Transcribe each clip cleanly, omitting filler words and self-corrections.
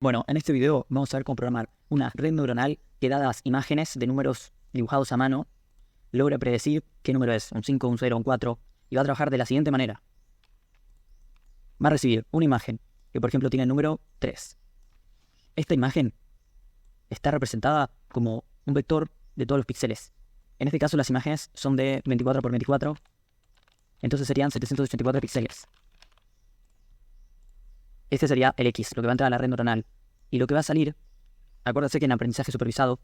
Bueno, en este video vamos a ver cómo programar una red neuronal que, dadas imágenes de números dibujados a mano, logra predecir qué número es, un 5, un 0, un 4, y va a trabajar de la siguiente manera. Va a recibir una imagen que, por ejemplo, tiene el número 3. Esta imagen está representada como un vector de todos los píxeles. En este caso las imágenes son de 24 por 24, entonces serían 784 píxeles. Este sería el X, lo que va a entrar a la red neuronal. Y lo que va a salir, acuérdense que en aprendizaje supervisado,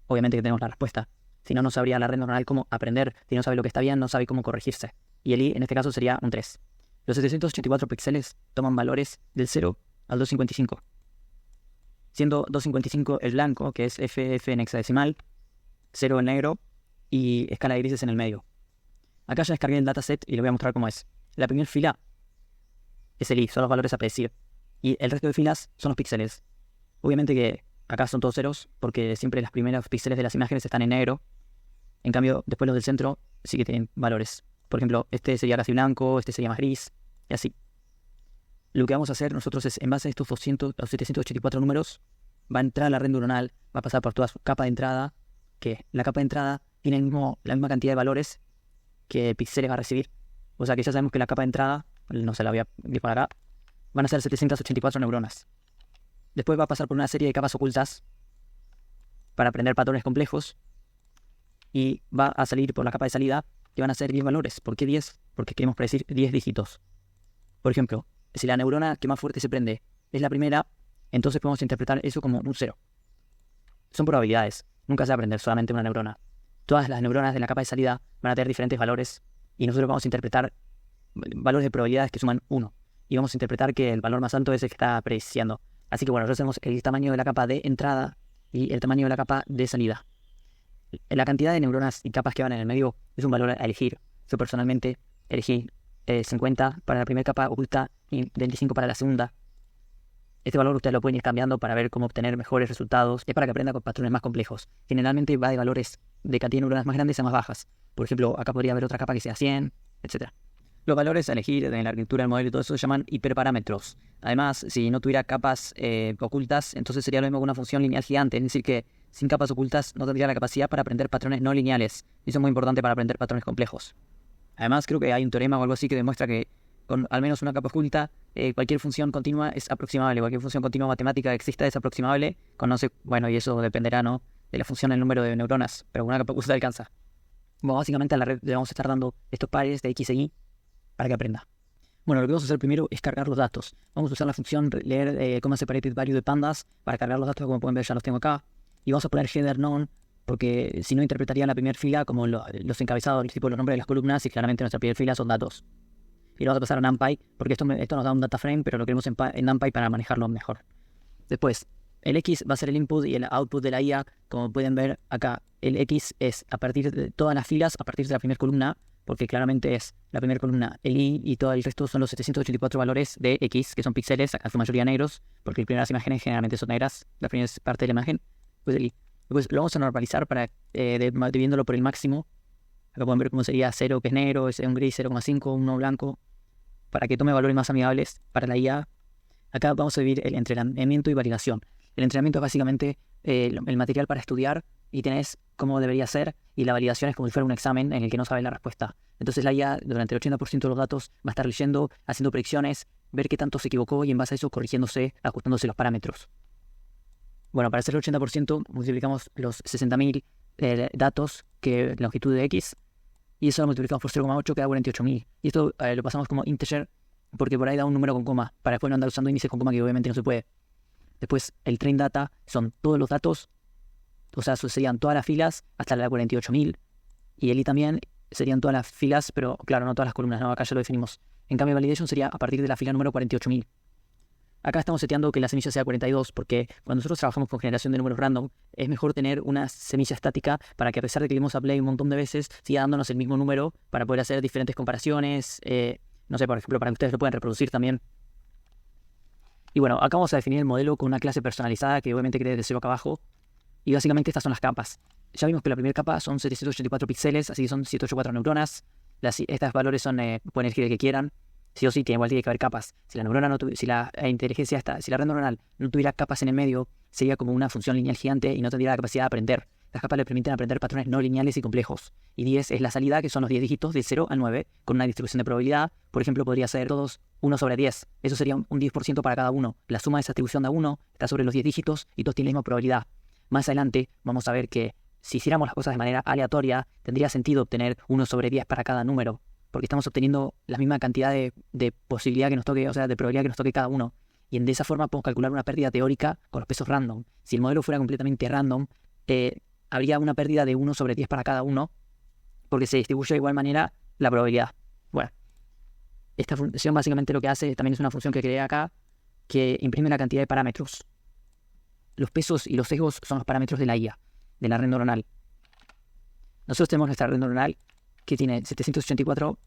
obviamente que tenemos la respuesta. Si no, no sabría la red neuronal cómo aprender. Si no sabe lo que está bien, no sabe cómo corregirse. Y el Y en este caso sería un 3. Los 784 píxeles toman valores del 0 al 255. Siendo 255 el blanco, que es FF en hexadecimal, 0 en negro y escala de grises en el medio. Acá ya descargué el dataset y les voy a mostrar cómo es. La primera fila es el Y, son los valores a predecir. Y el resto de filas son los píxeles. Obviamente que acá son todos ceros, porque siempre los primeros píxeles de las imágenes están en negro. En cambio, después los del centro sí que tienen valores. Por ejemplo, este sería casi blanco, este sería más gris, y así. Lo que vamos a hacer nosotros es, en base a estos 784 números, va a entrar a la red neuronal, va a pasar por toda su capa de entrada, que la capa de entrada tiene la misma cantidad de valores que píxeles va a recibir. O sea que ya sabemos que la capa de entrada, no se la voy a disparar acá, van a ser 784 neuronas. Después va a pasar por una serie de capas ocultas para aprender patrones complejos y va a salir por la capa de salida que van a ser 10 valores. ¿Por qué 10? Porque queremos predecir 10 dígitos. Por ejemplo, si la neurona que más fuerte se prende es la primera, entonces podemos interpretar eso como un 0. Son probabilidades. Nunca se va a aprender solamente una neurona. Todas las neuronas de la capa de salida van a tener diferentes valores y nosotros vamos a interpretar valores de probabilidades que suman 1. Y vamos a interpretar que el valor más alto es el que está prediciendo. Así que bueno, nosotros hacemos el tamaño de la capa de entrada y el tamaño de la capa de salida. La cantidad de neuronas y capas que van en el medio es un valor a elegir. Yo personalmente elegí 50 para la primera capa oculta y 25 para la segunda. Este valor ustedes lo pueden ir cambiando para ver cómo obtener mejores resultados. Es para que aprenda con patrones más complejos. Generalmente va de valores de cantidad de neuronas más grandes a más bajas. Por ejemplo, acá podría haber otra capa que sea 100, etc. Los valores a elegir en la arquitectura del modelo y todo eso se llaman hiperparámetros. Además, si no tuviera capas ocultas, entonces sería lo mismo que una función lineal gigante. Es decir, que sin capas ocultas no tendría la capacidad para aprender patrones no lineales. Y eso es muy importante para aprender patrones complejos. Además, creo que hay un teorema o algo así que demuestra que con al menos una capa oculta, cualquier función continua es aproximable. Cualquier función continua matemática que exista es aproximable. Bueno, y eso dependerá, ¿no?, de la función del número de neuronas. Pero con una capa oculta alcanza. Bueno, básicamente a la red le vamos a estar dando estos pares de X e Y para que aprenda. Bueno, lo que vamos a hacer primero es cargar los datos. Vamos a usar la función leer separated value de pandas para cargar los datos. Como pueden ver, ya los tengo acá. Y vamos a poner header none, porque si no interpretaría la primera fila como los encabezados, tipo los nombres de las columnas, y claramente nuestra primera fila son datos. Y lo vamos a pasar a NumPy, porque esto nos da un data frame, pero lo queremos en NumPy para manejarlo mejor. Después, el X va a ser el input y el output de la IA. Como pueden ver acá, el X es a partir de todas las filas, a partir de la primera columna, porque claramente es la primera columna el Y y todo el resto son los 784 valores de X, que son píxeles, acá su mayoría negros, porque las primeras imágenes generalmente son negras, la primera parte de la imagen, pues el Y. Después lo vamos a normalizar para dividiéndolo por el máximo. Acá pueden ver cómo sería 0 que es negro, es un gris, 0,5, 1 blanco, para que tome valores más amigables para la IA. Acá vamos a dividir el entrenamiento y validación. El entrenamiento es básicamente el material para estudiar y tenés cómo debería ser, y la validación es como si fuera un examen en el que no sabes la respuesta. Entonces la IA durante el 80% de los datos va a estar leyendo, haciendo predicciones, ver qué tanto se equivocó y en base a eso corrigiéndose, ajustándose los parámetros. Bueno, para hacer el 80% multiplicamos los 60.000 datos que longitud de X, y eso lo multiplicamos por 0,8 que da 48.000. Y esto lo pasamos como integer porque por ahí da un número con coma, para después no andar usando índices con coma, que obviamente no se puede. Después el train data son todos los datos, o sea, serían todas las filas hasta la 48.000, y el I también serían todas las filas, pero claro, no todas las columnas, no, acá ya lo definimos. En cambio, validation sería a partir de la fila número 48.000. Acá estamos seteando que la semilla sea 42, porque cuando nosotros trabajamos con generación de números random, es mejor tener una semilla estática para que, a pesar de que le dimos a play un montón de veces, siga dándonos el mismo número para poder hacer diferentes comparaciones, no sé, por ejemplo, para que ustedes lo puedan reproducir también. Y bueno, acá vamos a definir el modelo con una clase personalizada que obviamente cree de 0 acá abajo. Y básicamente estas son las capas. Ya vimos que la primera capa son 784 píxeles, así que son 784 neuronas. Estos valores son, pueden elegir el que quieran. Sí o sí, igual tiene que haber capas. Si la neurona no si la inteligencia si la red neuronal no tuviera capas en el medio, sería como una función lineal gigante y no tendría la capacidad de aprender. Las capas le permiten aprender patrones no lineales y complejos. Y 10 es la salida, que son los 10 dígitos de 0 a 9, con una distribución de probabilidad. Por ejemplo, podría ser todos 1 sobre 10. Eso sería un 10% para cada uno. La suma de esa distribución de 1 está sobre los 10 dígitos y todos tienen la misma probabilidad. Más adelante vamos a ver que si hiciéramos las cosas de manera aleatoria, tendría sentido obtener 1 sobre 10 para cada número, porque estamos obteniendo la misma cantidad de posibilidad que nos toque, o sea, de probabilidad que nos toque cada uno. Y de esa forma podemos calcular una pérdida teórica con los pesos random. Si el modelo fuera completamente random, habría una pérdida de 1 sobre 10 para cada uno, porque se distribuye de igual manera la probabilidad. Bueno, esta función básicamente lo que hace también es una función que creé acá, que imprime la cantidad de parámetros. Los pesos y los sesgos son los parámetros de la IA, de la red neuronal. Nosotros tenemos nuestra red neuronal que tiene 784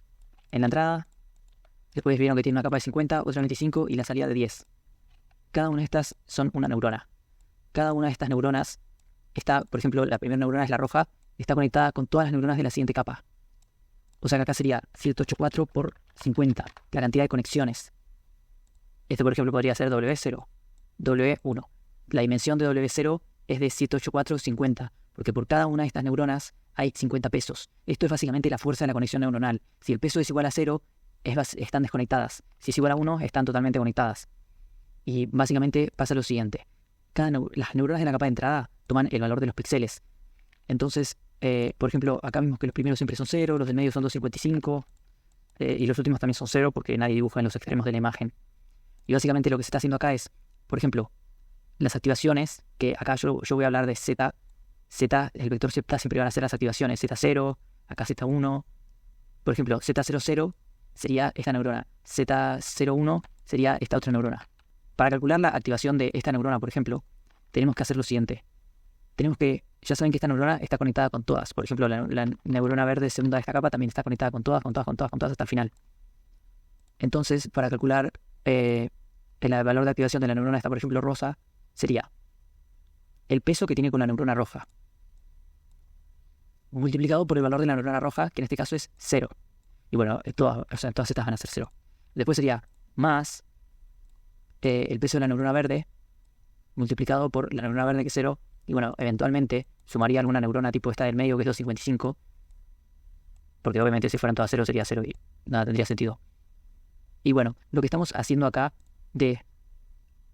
en la entrada. Después vieron que tiene una capa de 50, otra de 25 y la salida de 10. Cada una de estas son una neurona. Cada una de estas neuronas está, por ejemplo, la primera neurona es la roja, está conectada con todas las neuronas de la siguiente capa. O sea que acá sería 184 por 50, la cantidad de conexiones. Este, por ejemplo, podría ser W0, W1. La dimensión de W0 es de 784,50, porque por cada una de estas neuronas hay 50 pesos. Esto es básicamente la fuerza de la conexión neuronal. Si el peso es igual a 0, están desconectadas. Si es igual a 1, están totalmente conectadas. Y básicamente pasa lo siguiente. Las neuronas de la capa de entrada toman el valor de los píxeles. Entonces, por ejemplo, acá vimos que los primeros siempre son 0, los del medio son 255, y los últimos también son 0 porque nadie dibuja en los extremos de la imagen. Y básicamente lo que se está haciendo acá es, por ejemplo, las activaciones, que acá yo voy a hablar de Z. Z, el vector Z siempre van a ser las activaciones. Z0, acá Z1. Por ejemplo, Z00 sería esta neurona. Z01 sería esta otra neurona. Para calcular la activación de esta neurona, por ejemplo, tenemos que hacer lo siguiente. Ya saben que esta neurona está conectada con todas. Por ejemplo, la neurona verde segunda de esta capa también está conectada con todas hasta el final. Entonces, para calcular el valor de activación de la neurona esta, por ejemplo, rosa, sería el peso que tiene con la neurona roja multiplicado por el valor de la neurona roja, que en este caso es 0. Y bueno, todas estas van a ser 0. Después sería más el peso de la neurona verde multiplicado por la neurona verde que es 0. Y bueno, eventualmente sumaría alguna neurona tipo esta del medio que es 255. Porque obviamente si fueran todas 0 sería 0 y nada tendría sentido. Y bueno, lo que estamos haciendo acá de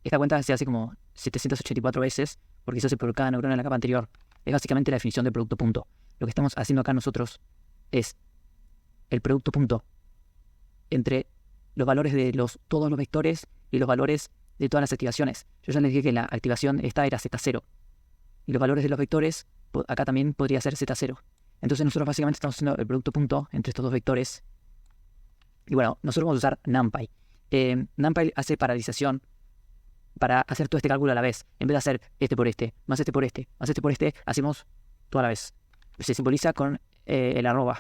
esta cuenta se hace como 784 veces, porque se hace por cada neurona en la capa anterior. Es básicamente la definición de producto punto. Lo que estamos haciendo acá nosotros es el producto punto entre los valores de todos los vectores y los valores de todas las activaciones. Yo ya les dije que la activación esta era Z0. Y los valores de los vectores, acá también podría ser Z0. Entonces nosotros básicamente estamos haciendo el producto punto entre estos dos vectores. Y bueno, nosotros vamos a usar NumPy. NumPy hace paralización para hacer todo este cálculo a la vez. En vez de hacer este por este, más este por este, más este por este, hacemos todo a la vez. Se simboliza con el arroba.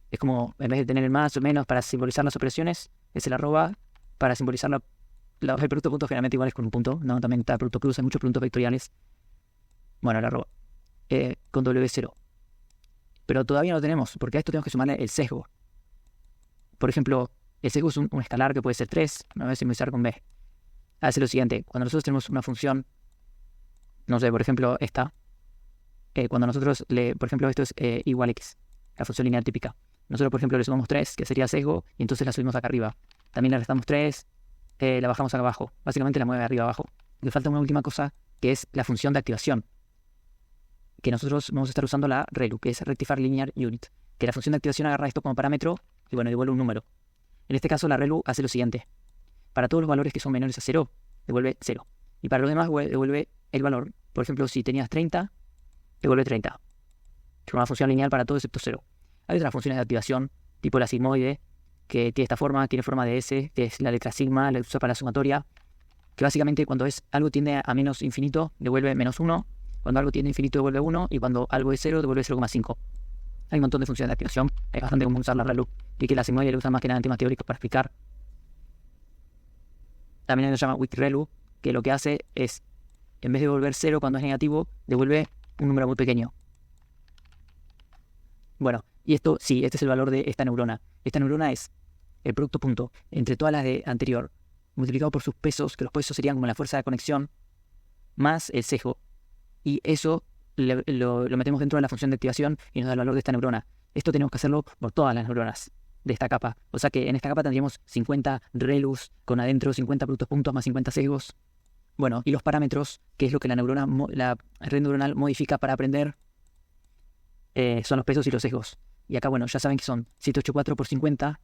Es como, en vez de tener el más o menos para simbolizar las operaciones, es el arroba para simbolizar el producto punto. Generalmente igual es con un punto, ¿no? También está el producto cruz, hay muchos productos vectoriales. Bueno, el arroba. Con W0. Pero todavía no lo tenemos, porque a esto tenemos que sumarle el sesgo. Por ejemplo, el sesgo es un escalar que puede ser 3, me voy a simbolizar con B. Hace lo siguiente, cuando nosotros tenemos una función, no sé, por ejemplo, esta, cuando nosotros por ejemplo, esto es igual a x, la función lineal típica. Nosotros, por ejemplo, le sumamos 3, que sería sesgo, y entonces la subimos acá arriba. También le restamos 3, la bajamos acá abajo. Básicamente la mueve de arriba abajo. Le falta una última cosa, que es la función de activación. Que nosotros vamos a estar usando la ReLU, que es Rectifier Linear Unit. Que la función de activación agarra esto como parámetro, y bueno, devuelve un número. En este caso, la ReLU hace lo siguiente. Para todos los valores que son menores a 0, devuelve 0. Y para los demás, devuelve el valor. Por ejemplo, si tenías 30, devuelve 30. Es una función lineal para todo excepto 0. Hay otras funciones de activación, tipo la sigmoide, que tiene esta forma, tiene forma de S, que es la letra sigma, la usa para la sumatoria, que básicamente cuando algo tiende a menos infinito, devuelve menos 1, cuando algo tiende a infinito, devuelve 1, y cuando algo es 0, devuelve 0,5. Hay un montón de funciones de activación, es bastante común usar la ReLU, y que la sigmoide le usan más que nada en temas teóricos para explicar. También se llama WikReLU, que lo que hace es, en vez de devolver 0 cuando es negativo, devuelve un número muy pequeño. Bueno, y esto, sí, este es el valor de esta neurona. Esta neurona es el producto punto entre todas las de anterior, multiplicado por sus pesos, que los pesos serían como la fuerza de conexión, más el sesgo. Y eso lo metemos dentro de la función de activación y nos da el valor de esta neurona. Esto tenemos que hacerlo por todas las neuronas de esta capa. O sea que en esta capa tendríamos 50 relus con adentro 50 productos puntos más 50 sesgos. Bueno, y los parámetros, que es lo que la red neuronal modifica para aprender, son los pesos y los sesgos. Y acá, bueno, ya saben que son 784 por 50,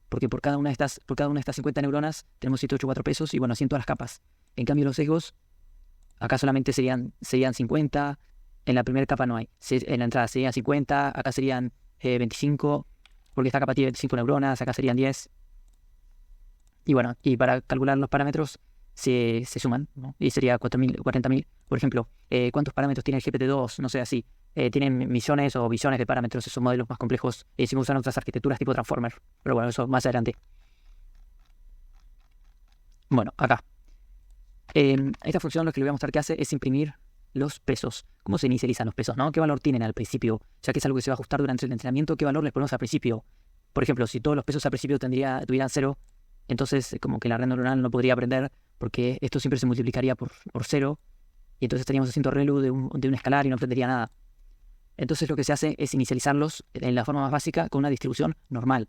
porque por cada una de estas 50 neuronas tenemos 784 pesos y bueno, así en todas las capas. En cambio los sesgos, acá solamente serían 50, en la primera capa no hay. En la entrada serían 50, acá serían 25, porque esta capa tiene 25 neuronas, acá serían 10. Y bueno, y para calcular los parámetros se suman, ¿no? Y sería 40.000. Por ejemplo, ¿cuántos parámetros tiene el GPT-2? No sé, así. Tienen millones o billones de parámetros, esos modelos más complejos. Si usan otras arquitecturas tipo Transformer. Pero bueno, eso más adelante. Bueno, acá. Esta función lo que le voy a mostrar que hace es imprimir los pesos. ¿Cómo se inicializan los pesos, no? ¿Qué valor tienen al principio? Ya que es algo que se va a ajustar durante el entrenamiento, ¿qué valor les ponemos al principio? Por ejemplo, si todos los pesos al principio tuvieran 0, entonces como que la red neuronal no podría aprender porque esto siempre se multiplicaría por 0 y entonces estaríamos haciendo relu de un escalar y no aprendería nada. Entonces lo que se hace es inicializarlos en la forma más básica con una distribución normal.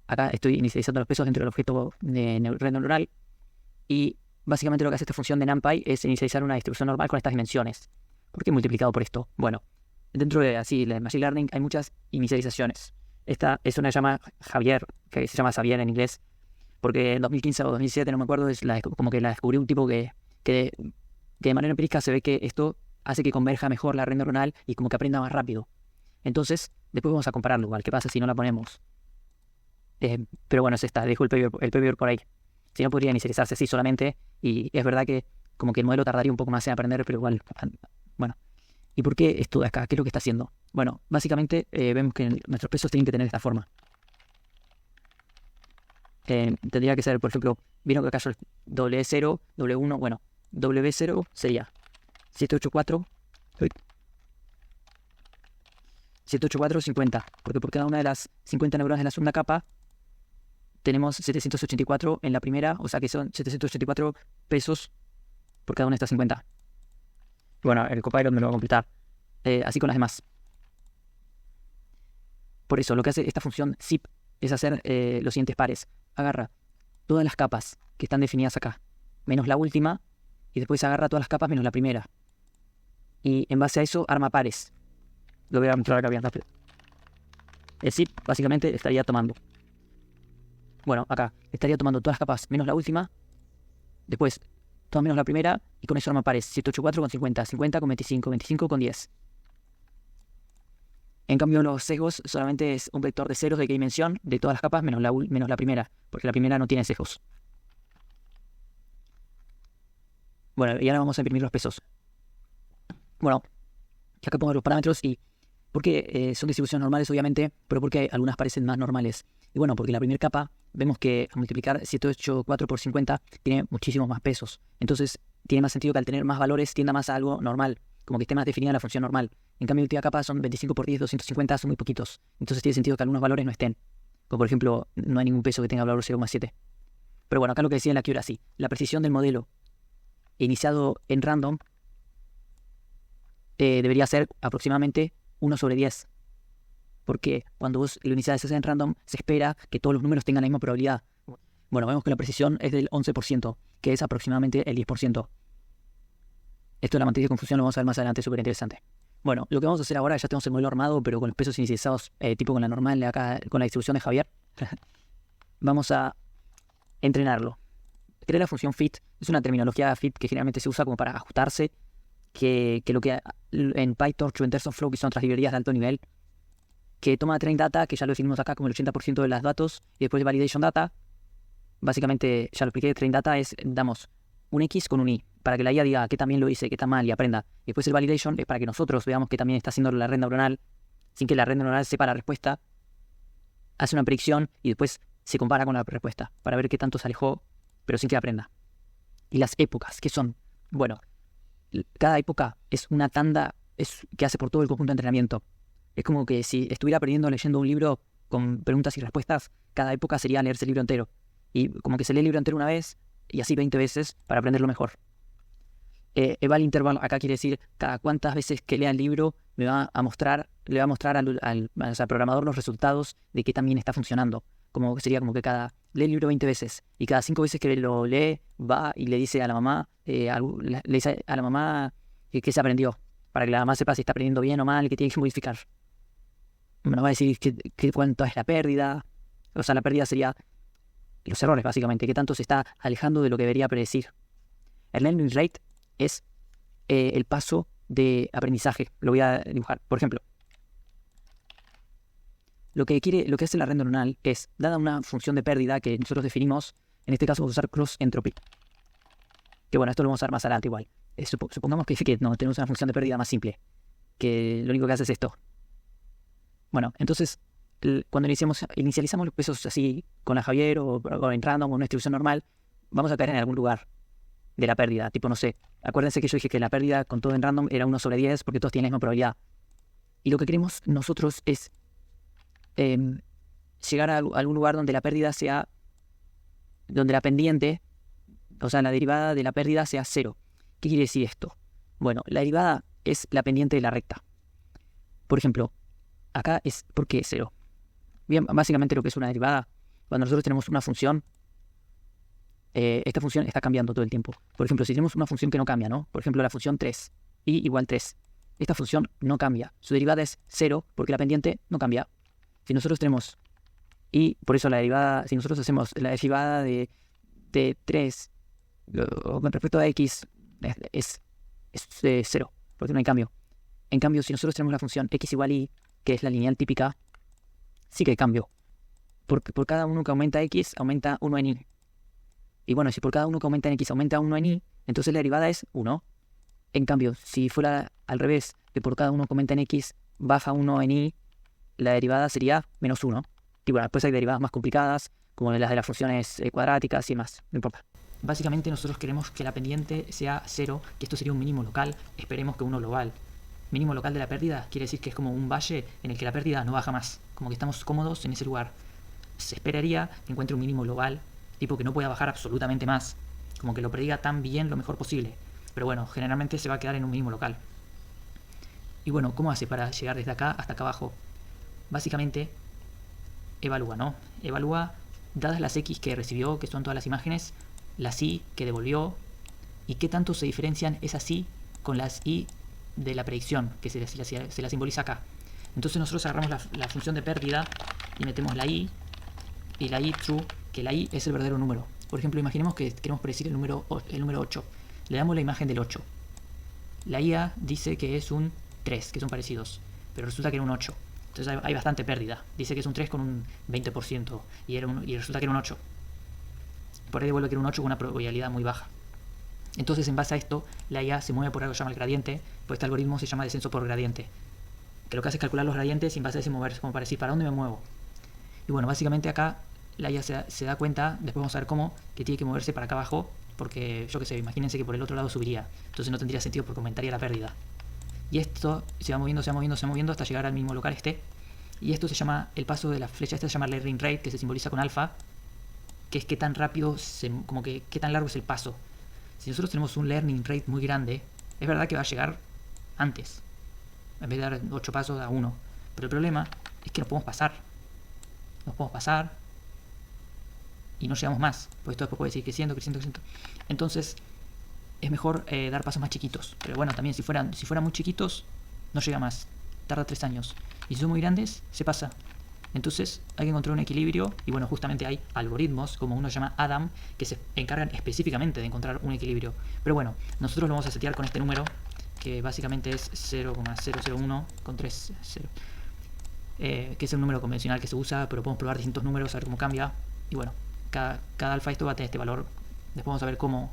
Acá estoy inicializando los pesos dentro del objeto de red neuronal y básicamente lo que hace esta función de NumPy es inicializar una distribución normal con estas dimensiones. ¿Por qué multiplicado por esto? Bueno, dentro de la Machine Learning hay muchas inicializaciones. Esta es una que se llama Javier, que se llama Xavier en inglés, porque en 2015 o 2017, no me acuerdo, como que la descubrió un tipo que de manera empírica se ve que esto hace que converja mejor la red neuronal y como que aprenda más rápido. Entonces, después vamos a compararlo igual. ¿Qué pasa si no la ponemos? Pero bueno, es esta. Dejo el paper por ahí. Si no, podría inicializarse así solamente. Y es verdad que como que el modelo tardaría un poco más en aprender, pero igual, bueno. ¿Y por qué esto de acá? ¿Qué es lo que está haciendo? Bueno, básicamente vemos que nuestros pesos tienen que tener esta forma. Tendría que ser, por ejemplo, vieron que acá yo W0, W1, bueno, W0 sería 784, 50, porque por cada una de las 50 neuronas de la segunda capa tenemos 784 en la primera, o sea que son 784 pesos por cada una de estas 50. Bueno, el Copilot me lo va a completar, así con las demás. Por eso, lo que hace esta función zip es hacer los siguientes pares. Agarra todas las capas que están definidas acá, menos la última, y después agarra todas las capas menos la primera. Y en base a eso arma pares. Lo voy a mostrar acá bien rápido. El zip básicamente estaría tomando. Bueno, acá estaría tomando todas las capas menos la última. Después todas menos la primera. Y con eso arma pares. 784 con 50, 50 con 25, 25 con 10. En cambio los sesgos solamente es un vector de ceros de qué dimensión de todas las capas menos la primera. Porque la primera no tiene sesgos. Bueno, y ahora vamos a imprimir los pesos. Bueno, ya que pongo los parámetros y porque son distribuciones normales obviamente, pero porque algunas parecen más normales. Y bueno, porque en la primera capa vemos que al multiplicar 784 por 50 tiene muchísimos más pesos. Entonces tiene más sentido que al tener más valores tienda más a algo normal, como que esté más definida la función normal. En cambio, la última capa son 25 por 10, 250, son muy poquitos. Entonces tiene sentido que algunos valores no estén. Como por ejemplo, no hay ningún peso que tenga valor 0,7. Pero bueno, acá lo que decía en la accuracy, la precisión del modelo iniciado en random debería ser aproximadamente 1 sobre 10. Porque cuando vos lo iniciás en random, se espera que todos los números tengan la misma probabilidad. Bueno, vemos que la precisión es del 11%, que es aproximadamente el 10%. Esto de la matriz de confusión lo vamos a ver más adelante, súper interesante. Bueno, lo que vamos a hacer ahora, ya tenemos el modelo armado, pero con los pesos inicializados, tipo con la normal, acá con la distribución de Javier. Vamos a entrenarlo. Crear la función fit es una terminología fit que generalmente se usa como para ajustarse, que lo que en PyTorch o en TensorFlow, que son otras librerías de alto nivel, que toma train data, que ya lo definimos acá como el 80% de los datos, y después validation data. Básicamente, ya lo expliqué, train data es, damos un X con un Y, para que la IA diga que también lo hice, que está mal y aprenda. Y después el validation es para que nosotros veamos que también está haciendo la red neuronal, sin que la red neuronal sepa la respuesta, hace una predicción y después se compara con la respuesta, para ver qué tanto se alejó, pero sin que aprenda. Y las épocas, ¿qué son? Bueno, cada época es una tanda que hace por todo el conjunto de entrenamiento. Es como que si estuviera aprendiendo leyendo un libro con preguntas y respuestas, cada época sería leerse el libro entero. Y como que se lee el libro entero una vez y así 20 veces para aprenderlo mejor. Eval interval acá quiere decir cada cuántas veces que lea el libro le va a mostrar al programador los resultados de qué también está funcionando. Como sería como que lee el libro 20 veces y cada 5 veces que lo lee va y le dice a la mamá, le dice a la mamá que se aprendió, para que la mamá sepa si está aprendiendo bien o mal y que tiene que modificar. Nos va a decir cuánto es la pérdida. O sea, la pérdida sería los errores, básicamente, qué tanto se está alejando de lo que debería predecir. El learning rate es el paso de aprendizaje. Lo voy a dibujar. Por ejemplo, lo que hace la red neuronal es, dada una función de pérdida que nosotros definimos, en este caso vamos a usar cross entropy. Que bueno, esto lo vamos a usar más adelante igual. Supongamos que no, tenemos una función de pérdida más simple, que lo único que hace es esto. Bueno, entonces, cuando inicializamos los pesos así, con la Javier o en random o una distribución normal, vamos a caer en algún lugar de la pérdida. Tipo, no sé, acuérdense que yo dije que la pérdida con todo en random era 1/10 porque todos tienen la misma probabilidad. Y lo que queremos nosotros es llegar a algún lugar donde la pérdida sea, donde la pendiente, o sea, la derivada de la pérdida sea 0. ¿Qué quiere decir esto? Bueno, la derivada es la pendiente de la recta. Por ejemplo, acá es ¿por qué 0? Bien, básicamente lo que es una derivada, cuando nosotros tenemos una función, esta función está cambiando todo el tiempo. Por ejemplo, si tenemos una función que no cambia, ¿no? Por ejemplo, la función 3, y igual 3. Esta función no cambia. Su derivada es 0 porque la pendiente no cambia. Si nosotros tenemos, y por eso la derivada, si nosotros hacemos la derivada de 3 con respecto a x, es 0, porque no hay cambio. En cambio, si nosotros tenemos la función x igual y, que es la lineal típica, sí que hay cambio. Porque por cada uno que aumenta x, aumenta 1 en y. Y bueno, si por cada uno que aumenta en x aumenta 1 en y, entonces la derivada es 1. En cambio, si fuera al revés, que por cada uno que aumenta en x baja 1 en y, la derivada sería menos 1. Y bueno, después hay derivadas más complicadas, como las de las funciones cuadráticas y más, no importa. Básicamente nosotros queremos que la pendiente sea 0, que esto sería un mínimo local, esperemos que uno global. Mínimo local de la pérdida quiere decir que es como un valle en el que la pérdida no baja más, como que estamos cómodos en ese lugar. Se esperaría que encuentre un mínimo global, tipo que no pueda bajar absolutamente más, como que lo prediga tan bien lo mejor posible. Pero bueno, generalmente se va a quedar en un mínimo local. Y bueno, ¿cómo hace para llegar desde acá hasta acá abajo? Básicamente, evalúa, ¿no? Evalúa, dadas las X que recibió, que son todas las imágenes, las Y que devolvió, y qué tanto se diferencian esas Y con las Y de la predicción, que se la simboliza acá. Entonces nosotros agarramos la función de pérdida y metemos la Y, y la Y true, que la Y es el verdadero número. Por ejemplo, imaginemos que queremos predecir el número 8. Le damos la imagen del 8. La IA dice que es un 3, que son parecidos, pero resulta que era un 8. Entonces hay bastante pérdida. Dice que es un 3 con un 20% y resulta que era un 8. Por ahí devuelve que era un 8 con una probabilidad muy baja. Entonces, en base a esto, la IA se mueve por algo que se llama el gradiente, pues este algoritmo se llama descenso por gradiente, que lo que hace es calcular los gradientes y en base a ese moverse, como para decir para dónde me muevo. Y bueno, básicamente acá la IA se da cuenta, después vamos a ver cómo, que tiene que moverse para acá abajo, porque yo qué sé, imagínense que por el otro lado subiría, entonces no tendría sentido porque aumentaría la pérdida. Y esto se va moviendo hasta llegar al mismo local este. Y esto se llama, el paso de la flecha esta se llama learning rate, que se simboliza con alfa, que es qué tan rápido, qué tan largo es el paso. Si nosotros tenemos un learning rate muy grande, es verdad que va a llegar antes. En vez de dar 8 pasos, da 1. Pero el problema es que nos podemos pasar. Y no llegamos más. Pues esto después puede seguir creciendo. Entonces, es mejor dar pasos más chiquitos. Pero bueno, también si fueran muy chiquitos, no llega más. Tarda 3 años. Y si son muy grandes, se pasa. Entonces hay que encontrar un equilibrio y bueno, justamente hay algoritmos, como uno se llama Adam, que se encargan específicamente de encontrar un equilibrio. Pero bueno, nosotros lo vamos a setear con este número, que básicamente es 0,001 con 3, 0. Que es el número convencional que se usa, pero podemos probar distintos números, a ver cómo cambia. Y bueno, cada alfa esto va a tener este valor. Después vamos a ver cómo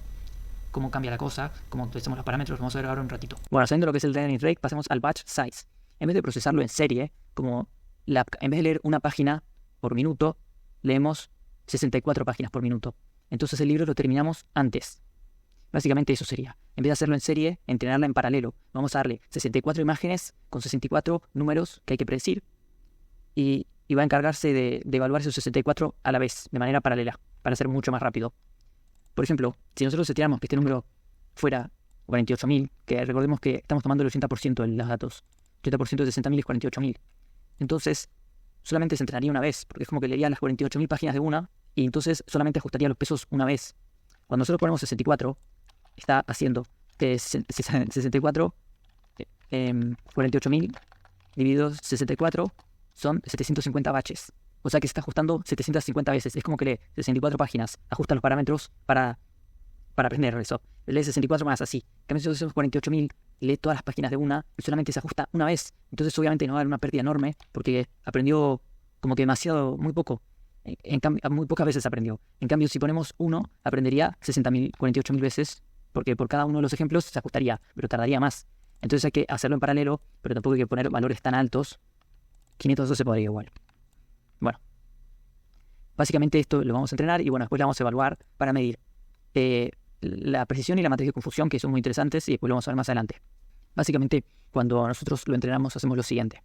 cambia la cosa, cómo actualizamos los parámetros, vamos a ver ahora un ratito. Bueno, sabiendo lo que es el learning rate, pasemos al batch size. En vez de procesarlo en serie, en vez de leer una página por minuto, leemos 64 páginas por minuto. Entonces el libro lo terminamos antes. Básicamente eso sería. En vez de hacerlo en serie, entrenarla en paralelo. Vamos a darle 64 imágenes con 64 números que hay que predecir. Y y va a encargarse de evaluar esos 64 a la vez, de manera paralela, para ser mucho más rápido. Por ejemplo, si nosotros seteáramos que este número fuera 48.000, que recordemos que estamos tomando el 80% de los datos, 80% de 60.000 es 48.000. Entonces, solamente se entrenaría una vez, porque es como que leería las 48.000 páginas de una, y entonces solamente ajustaría los pesos una vez. Cuando nosotros ponemos 64, está haciendo que 64, 48.000 dividido 64 son 750 batches. O sea que se está ajustando 750 veces. Es como que lee 64 páginas, ajusta los parámetros para aprender eso. Lee 64 más así. En cambio, si hacemos 48.000, lee todas las páginas de una y solamente se ajusta una vez. Entonces, obviamente, no va a haber una pérdida enorme porque aprendió como que demasiado, muy poco. Muy pocas veces aprendió. En cambio, si ponemos 1, aprendería 60.000, 48.000 veces, porque por cada uno de los ejemplos se ajustaría, pero tardaría más. Entonces hay que hacerlo en paralelo, pero tampoco hay que poner valores tan altos. 512 podría igual. Bueno, básicamente esto lo vamos a entrenar y bueno, después lo vamos a evaluar para medir la precisión y la matriz de confusión, que son muy interesantes, y después lo vamos a ver más adelante. Básicamente, cuando nosotros lo entrenamos, hacemos lo siguiente.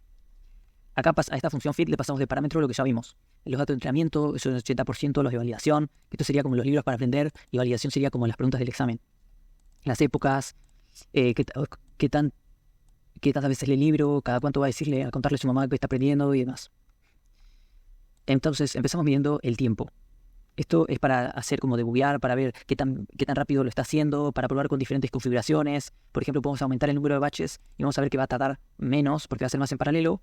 Acá a esta función fit le pasamos de parámetro lo que ya vimos. Los datos de entrenamiento son el 80%, los de validación. Esto sería como los libros para aprender, y validación sería como las preguntas del examen. Las épocas, qué tantas veces lee el libro, cada cuánto va a decirle, a contarle a su mamá que está aprendiendo y demás. Entonces empezamos midiendo el tiempo. Esto es para hacer como debuguear, para ver qué tan rápido lo está haciendo, para probar con diferentes configuraciones. Por ejemplo, podemos aumentar el número de batches y vamos a ver que va a tardar menos porque va a ser más en paralelo,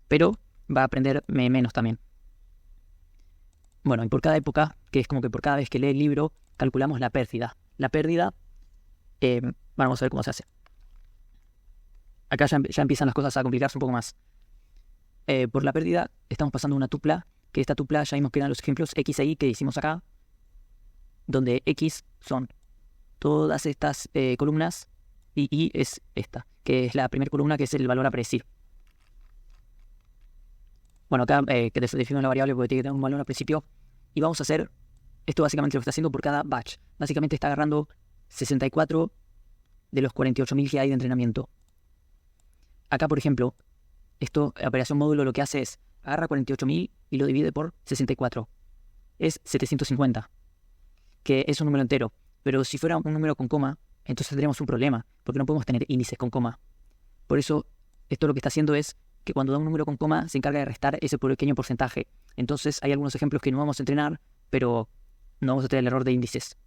pero va a aprender menos también. Bueno, y por cada época, que es como que por cada vez que lee el libro, calculamos la pérdida. La pérdida, vamos a ver cómo se hace. Acá ya empiezan las cosas a complicarse un poco más. Por la pérdida estamos pasando una tupla, que esta tupla ya vimos que eran los ejemplos X e Y que hicimos acá, donde X son todas estas columnas y Y es esta, que es la primera columna, que es el valor a predecir. Bueno, acá que defino la variable porque tiene que tener un valor al principio, y vamos a hacer, esto básicamente lo está haciendo por cada batch. Básicamente está agarrando 64 de los 48.000 que hay de entrenamiento. Acá, por ejemplo, esto, operación módulo, lo que hace es agarra 48.000 y lo divide por 64. Es 750, que es un número entero. Pero si fuera un número con coma, entonces tendríamos un problema, porque no podemos tener índices con coma. Por eso, esto lo que está haciendo es que cuando da un número con coma, se encarga de restar ese pequeño porcentaje. Entonces, hay algunos ejemplos que no vamos a entrenar, pero no vamos a tener el error de índices.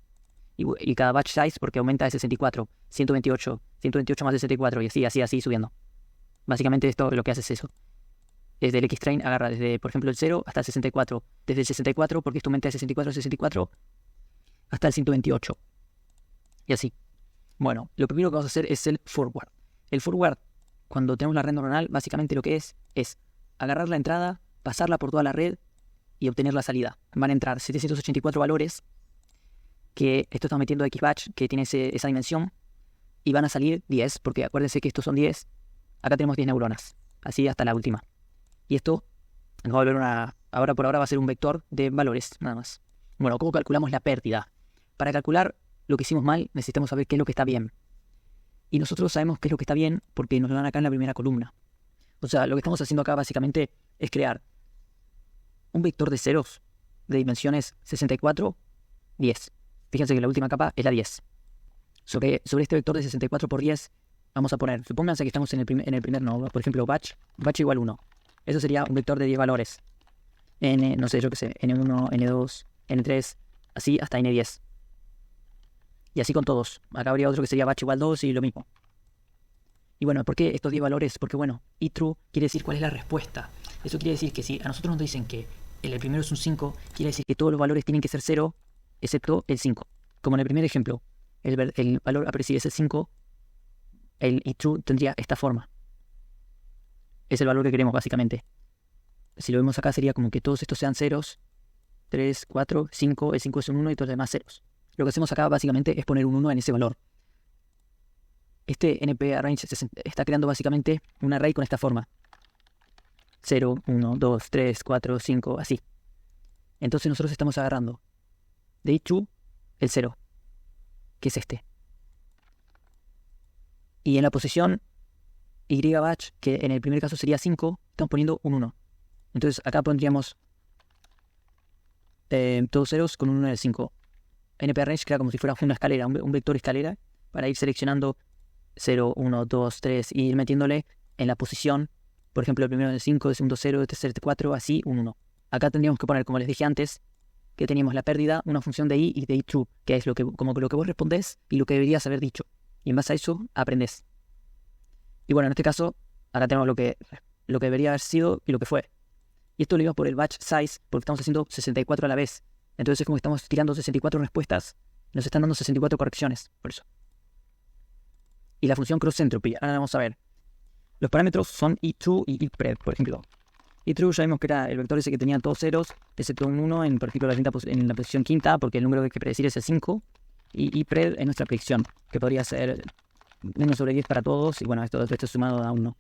Y cada batch size, porque aumenta de 64, 128, 128 más de 64, y así subiendo. Básicamente esto lo que hace es eso. Desde el X-Train agarra desde, por ejemplo, el 0 hasta el 64. Desde el 64, porque esto aumenta de 64 a 64, hasta el 128. Y así. Bueno, lo primero que vamos a hacer es el forward. El forward, cuando tenemos la red neuronal, básicamente lo que es agarrar la entrada, pasarla por toda la red y obtener la salida. Van a entrar 784 valores, que esto está metiendo X-Batch, que tiene esa dimensión, y van a salir 10, porque acuérdense que estos son 10. Acá tenemos 10 neuronas, así hasta la última. Y esto nos va a volver ahora por ahora va a ser un vector de valores, nada más. Bueno, ¿cómo calculamos la pérdida? Para calcular lo que hicimos mal, necesitamos saber qué es lo que está bien. Y nosotros sabemos qué es lo que está bien porque nos lo dan acá en la primera columna. O sea, lo que estamos haciendo acá básicamente es crear un vector de ceros de dimensiones 64, 10. Fíjense que la última capa es la 10. Sobre este vector de 64 por 10, vamos a poner, supónganse que estamos en el primer nodo, por ejemplo, batch igual 1. Eso sería un vector de 10 valores. No sé, yo qué sé, N1, N2, N3, así hasta N10. Y así con todos. Acá habría otro que sería batch igual 2 y lo mismo. Y bueno, ¿por qué estos 10 valores? Porque bueno, true quiere decir cuál es la respuesta. Eso quiere decir que si a nosotros nos dicen que el primero es un 5, quiere decir que todos los valores tienen que ser 0, excepto el 5. Como en el primer ejemplo, el valor a predecir es el 5, el true tendría esta forma. Es el valor que queremos básicamente. Si lo vemos acá sería como que todos estos sean ceros, 3, 4, 5, el 5 es un 1 y todos los demás ceros. Lo que hacemos acá básicamente es poner un 1 en ese valor. Este NP Arrange está creando básicamente un array con esta forma. 0, 1, 2, 3, 4, 5, así. Entonces nosotros estamos agarrando de true el 0, que es este. Y en la posición Y batch, que en el primer caso sería 5, estamos poniendo un 1. Entonces acá pondríamos todos ceros con un 1 en el 5. NPRange crea como si fuera una escalera, un vector escalera, para ir seleccionando 0, 1, 2, 3 y ir metiéndole en la posición. Por ejemplo, el primero en el 5, el segundo 0, el tercero 4, así un 1. Acá tendríamos que poner, como les dije antes, que teníamos la pérdida, una función de i y de i true, que es como lo que vos respondés y lo que deberías haber dicho. Y en base a eso aprendés. Y bueno, en este caso, acá tenemos lo que debería haber sido y lo que fue. Y esto lo iba por el batch size, porque estamos haciendo 64 a la vez. Entonces es como que estamos tirando 64 respuestas, nos están dando 64 correcciones, por eso. Y la función cross entropy, ahora vamos a ver. Los parámetros son i_true y i_pred, por ejemplo. i_true ya vimos que era el vector ese que tenía todos ceros, excepto un 1 en, por ejemplo, en la posición quinta, porque el número que hay que predecir es el 5. Y i_pred es nuestra predicción, que podría ser menos sobre 10 para todos, y bueno, esto es sumado a 1.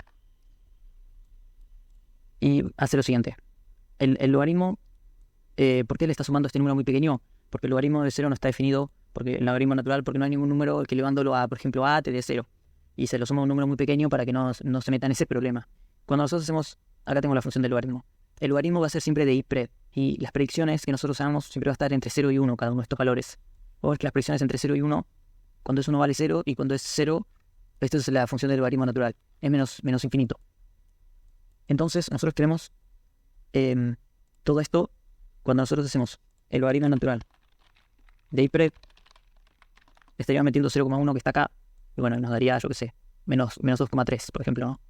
Y hace lo siguiente. El logaritmo, ¿por qué le está sumando este número muy pequeño? Porque el logaritmo de 0 no está definido, porque el logaritmo natural, porque no hay ningún número que elevándolo a, por ejemplo, a te dé 0. Y se lo suma un número muy pequeño para que no se meta en ese problema. Cuando nosotros hacemos, acá tengo la función del logaritmo. El logaritmo va a ser siempre de i_pred, y las predicciones que nosotros hagamos siempre va a estar entre 0 y 1, cada uno de estos valores. O es que las predicciones entre 0 y 1, cuando es 1 vale 0, y cuando es 0, esto es la función del logaritmo natural, es menos infinito. Entonces nosotros tenemos todo esto cuando nosotros hacemos el logaritmo natural de i_pred, estaríamos metiendo 0,1 que está acá, y bueno, nos daría, yo qué sé, menos 2,3, por ejemplo, ¿no?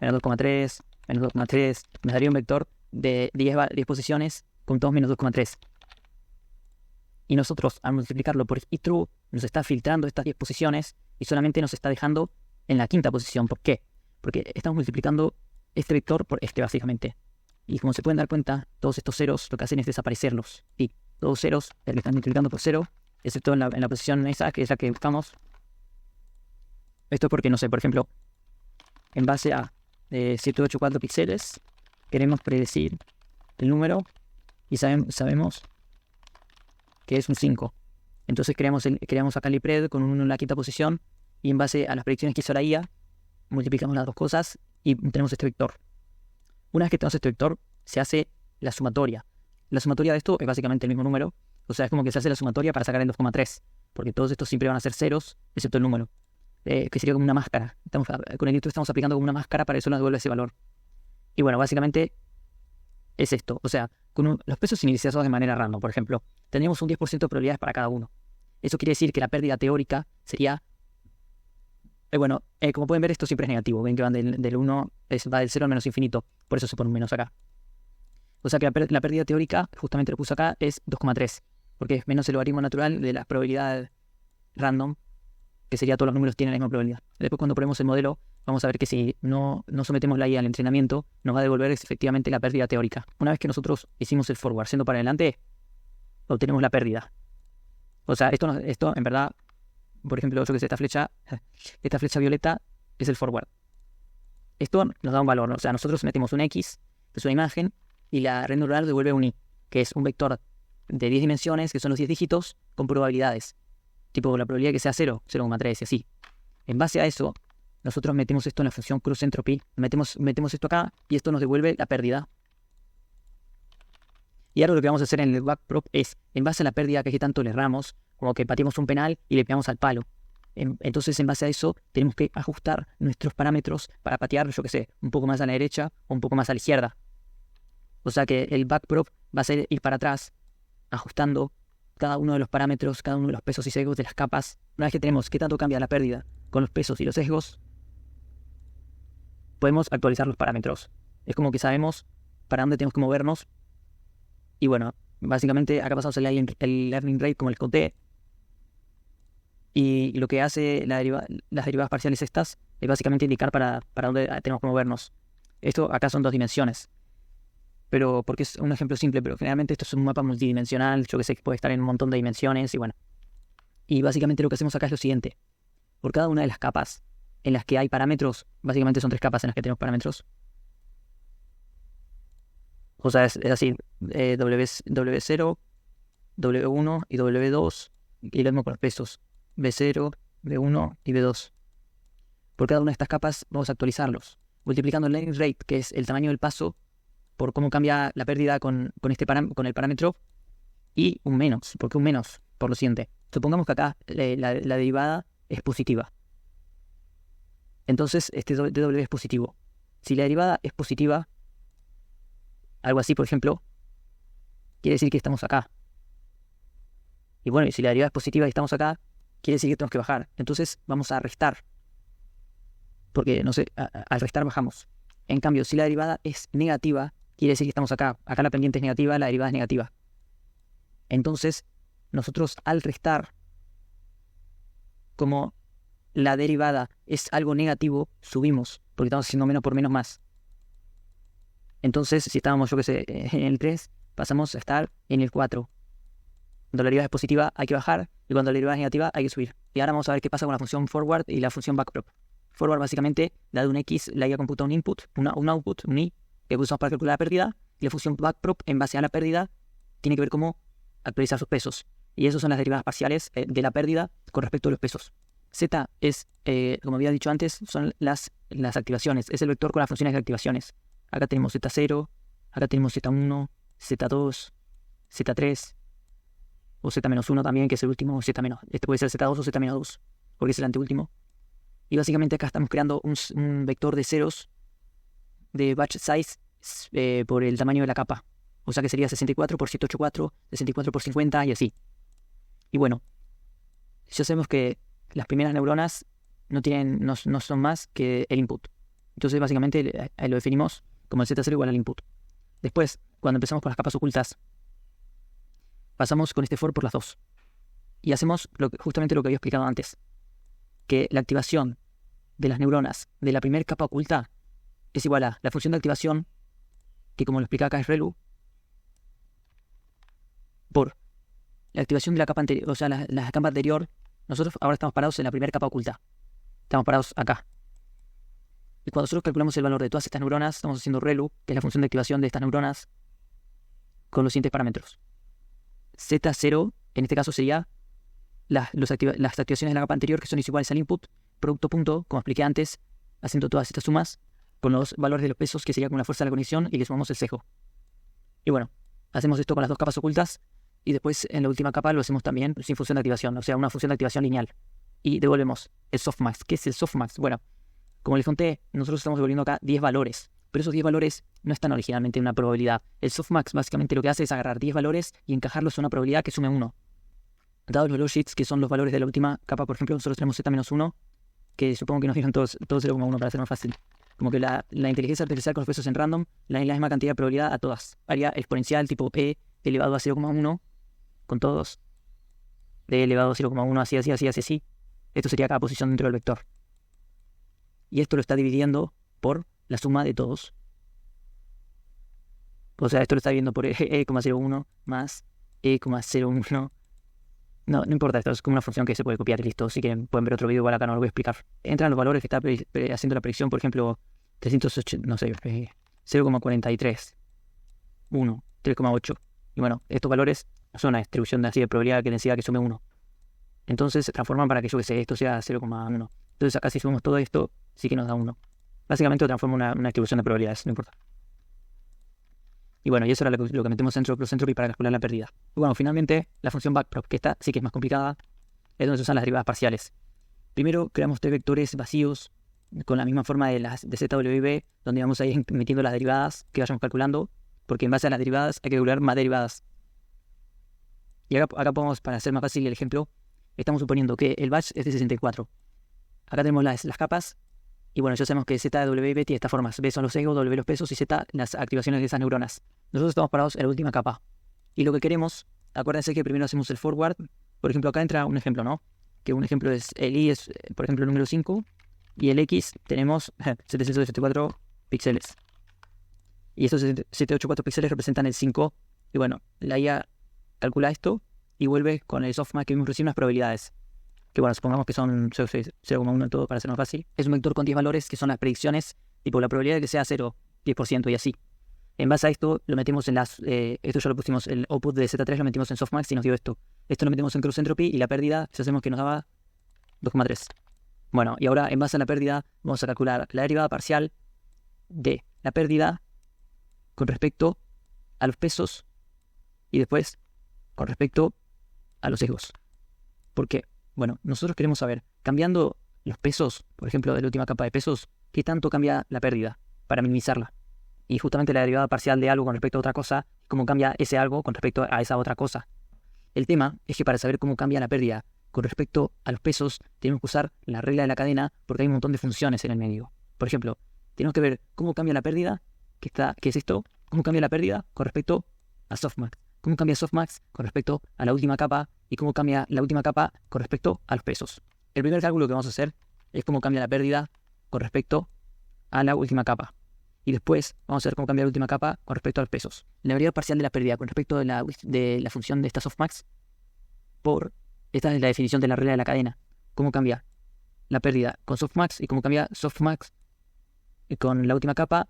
Menos 2,3, menos 2,3, me daría un vector de 10 posiciones con todos menos 2,3. Y nosotros, al multiplicarlo por i_true, nos está filtrando estas 10 posiciones y solamente nos está dejando en la quinta posición. ¿Por qué? Porque estamos multiplicando este vector por este, básicamente. Y como se pueden dar cuenta, todos estos ceros lo que hacen es desaparecerlos. Y todos ceros, el que están multiplicando por 0, excepto en la posición esa, que es la que buscamos. Esto es porque, no sé, por ejemplo, en base a 784 píxeles, queremos predecir el número y sabemos que es un 5. Entonces creamos acá el i_pred con un 1 en la quinta posición y en base a las predicciones que hizo la IA, multiplicamos las dos cosas y tenemos este vector. Una vez que tenemos este vector, se hace la sumatoria. La sumatoria de esto es básicamente el mismo número. O sea, es como que se hace la sumatoria para sacar el 2,3. Porque todos estos siempre van a ser ceros, excepto el número. Que sería como una máscara. Con el i_true estamos aplicando como una máscara para eso nos devuelve ese valor. Y bueno, básicamente es esto. O sea, con los pesos iniciados de manera random, por ejemplo, tendríamos un 10% de probabilidades para cada uno. Eso quiere decir que la pérdida teórica sería... como pueden ver, esto siempre es negativo. Ven que van del 1, va del 0 al menos infinito. Por eso se pone un menos acá. O sea que la pérdida teórica, justamente lo puse acá, es 2,3. Porque es menos el logaritmo natural de la probabilidad random, que sería todos los números tienen la misma probabilidad. Después cuando ponemos el modelo, vamos a ver que si no sometemos la IA al entrenamiento, nos va a devolver efectivamente la pérdida teórica. Una vez que nosotros hicimos el forward yendo para adelante, obtenemos la pérdida. O sea, esto en verdad... Por ejemplo, yo que sé, esta flecha violeta es el forward. Esto nos da un valor, ¿no? O sea, nosotros metemos un X, que es una imagen, y la red neuronal devuelve un Y, que es un vector de 10 dimensiones, que son los 10 dígitos, con probabilidades. Tipo, la probabilidad de que sea 0, 0,3 y así. En base a eso, nosotros metemos esto en la función cross entropy, metemos esto acá, y esto nos devuelve la pérdida. Y ahora lo que vamos a hacer en el backprop es, en base a la pérdida que tanto le erramos, como que pateamos un penal y le pegamos al palo. Entonces, en base a eso, tenemos que ajustar nuestros parámetros para patear, yo que sé, un poco más a la derecha o un poco más a la izquierda. O sea que el backprop va a ser ir para atrás, ajustando cada uno de los parámetros, cada uno de los pesos y sesgos de las capas. Una vez que tenemos qué tanto cambia la pérdida con los pesos y los sesgos, podemos actualizar los parámetros. Es como que sabemos para dónde tenemos que movernos. Y bueno, básicamente acá pasamos el learning rate como les conté. Y lo que hace las derivadas parciales estas es básicamente indicar para dónde tenemos que movernos. Esto acá son 2 dimensiones. Pero porque es un ejemplo simple, pero generalmente esto es un mapa multidimensional, yo que sé que puede estar en un montón de dimensiones y bueno. Y básicamente lo que hacemos acá es lo siguiente. Por cada una de las capas en las que hay parámetros, básicamente son 3 capas en las que tenemos parámetros. O sea, es así, W0, W1 y W2, y lo mismo con los pesos, B0, B1 y B2. Por cada una de estas capas vamos a actualizarlos. multiplicando el length rate, que es el tamaño del paso, por cómo cambia la pérdida con el parámetro, y un menos. ¿Por qué un menos? Por lo siguiente. Supongamos que acá la derivada es positiva. Entonces este dw es positivo. Si la derivada es positiva, algo así, por ejemplo, quiere decir que estamos acá. Y bueno, y si la derivada es positiva y estamos acá, quiere decir que tenemos que bajar. Entonces vamos a restar. Porque, no sé, al restar bajamos. En cambio, si la derivada es negativa, quiere decir que estamos acá. Acá la pendiente es negativa, la derivada es negativa. Entonces, nosotros al restar, como la derivada es algo negativo, subimos. Porque estamos haciendo menos por menos más. Entonces, si estábamos, yo qué sé, en el 3, pasamos a estar en el 4. Cuando la derivada es positiva hay que bajar, y cuando la derivada es negativa hay que subir. Y ahora vamos a ver qué pasa con la función forward y la función backprop. Forward básicamente, dado un X, la IA computa un input, un output, un I, que usamos para calcular la pérdida, y la función backprop, en base a la pérdida, tiene que ver cómo actualizar sus pesos. Y esas son las derivadas parciales de la pérdida con respecto a los pesos. Z es, como había dicho antes, son las activaciones. Es el vector con las funciones de activaciones. Acá tenemos Z0, acá tenemos Z1, Z2, Z3, o Z-1 también, que es el último, Z-. Este puede ser Z2 o Z-2, porque es el anteúltimo. Y básicamente acá estamos creando un vector de ceros de batch size por el tamaño de la capa. O sea que sería 64 por 784, 64 por 50 y así. Y bueno, ya sabemos que las primeras neuronas no son más que el input. Entonces básicamente lo definimos como el Z0 igual al input. Después, cuando empezamos con las capas ocultas, pasamos con este for por las dos. Y hacemos justamente lo que había explicado antes. Que la activación de las neuronas de la primera capa oculta es igual a la función de activación, que como lo explica acá es ReLU, por la activación de la capa anterior, o sea, la capa anterior. Nosotros ahora estamos parados en la primera capa oculta. Estamos parados acá. Y cuando nosotros calculamos el valor de todas estas neuronas, estamos haciendo ReLU, que es la función de activación de estas neuronas, con los siguientes parámetros. Z0, en este caso sería las activaciones de la capa anterior, que son iguales al input, producto punto, como expliqué antes, haciendo todas estas sumas, con los valores de los pesos, que sería con la fuerza de la conexión, y le sumamos el sesgo. Y bueno, hacemos esto con las dos capas ocultas, y después en la última capa lo hacemos también sin función de activación, o sea, una función de activación lineal. Y devolvemos el softmax. ¿Qué es el softmax? Bueno, como les conté, nosotros estamos devolviendo acá 10 valores, pero esos 10 valores no están originalmente en una probabilidad. El softmax básicamente lo que hace es agarrar 10 valores y encajarlos en una probabilidad que sume 1. Dados los logits, que son los valores de la última capa, por ejemplo, nosotros tenemos Z-1, que supongo que nos dieron todos 0,1 para hacer más fácil. Como que la inteligencia artificial con los pesos en random la misma cantidad de probabilidad a todas. Haría exponencial tipo E elevado a 0,1 con todos. D elevado a 0,1 así. Esto sería cada posición dentro del vector. Y esto lo está dividiendo por la suma de todos. O sea, esto lo está dividiendo por E,01 más E,01. No importa, esto es como una función que se puede copiar y listo. Si quieren pueden ver otro video, igual acá no lo voy a explicar. Entran los valores que está haciendo la predicción, por ejemplo, 380, no sé, 0,43, 1, 3,8. Y bueno, estos valores son una distribución así de probabilidad que densidad que sume 1. Entonces se transforman para que yo que sé, esto sea 0,1. Entonces acá si sumamos todo esto, sí que nos da 1. Básicamente lo transforma en una distribución de probabilidades, no importa. Y bueno, y eso era lo que metemos dentro de cross-entropy para calcular la pérdida. Y bueno, finalmente, la función backprop, que esta sí que es más complicada, es donde se usan las derivadas parciales. Primero creamos tres vectores vacíos con la misma forma de ZWB, donde vamos a ir metiendo las derivadas que vayamos calculando, porque en base a las derivadas hay que calcular más derivadas. Y acá podemos, para hacer más fácil el ejemplo, estamos suponiendo que el batch es de 64. Acá tenemos las capas. Y bueno, ya sabemos que Z, W y B tiene estas formas. B son los sesgos, W los pesos y Z las activaciones de esas neuronas. Nosotros estamos parados en la última capa. Y lo que queremos, acuérdense que primero hacemos el forward. Por ejemplo, acá entra un ejemplo, ¿no? Que un ejemplo es, el I es, por ejemplo, el número 5. Y el X tenemos 784 píxeles. Y estos 784 píxeles representan el 5. Y bueno, la IA calcula esto y vuelve con el softmax que vimos recién unas probabilidades. Que bueno, supongamos que son 0,1 en todo para hacerlo fácil. Es un vector con 10 valores que son las predicciones, tipo la probabilidad de que sea 0, 10% y así. En base a esto lo metemos en esto ya lo pusimos, el output de Z3 lo metimos en softmax y nos dio esto. Esto lo metemos en cross-entropy y la pérdida, ya sabemos que nos daba 2,3. Bueno, y ahora en base a la pérdida vamos a calcular la derivada parcial de la pérdida con respecto a los pesos y después con respecto a los sesgos. ¿Por qué? Bueno, nosotros queremos saber, cambiando los pesos, por ejemplo, de la última capa de pesos, ¿qué tanto cambia la pérdida para minimizarla? Y justamente la derivada parcial de algo con respecto a otra cosa, cómo cambia ese algo con respecto a esa otra cosa. El tema es que para saber cómo cambia la pérdida con respecto a los pesos, tenemos que usar la regla de la cadena porque hay un montón de funciones en el medio. Por ejemplo, tenemos que ver cómo cambia la pérdida, que es esto, cómo cambia la pérdida con respecto a softmax, cómo cambia softmax con respecto a la última capa y cómo cambia la última capa con respecto a los pesos. El primer cálculo que vamos a hacer es cómo cambia la pérdida con respecto a la última capa. Y después vamos a ver cómo cambia la última capa con respecto a los pesos. La derivada parcial de la pérdida con respecto de la función de esta softmax esta es la definición de la regla de la cadena. Cómo cambia la pérdida con softmax y cómo cambia softmax con la última capa.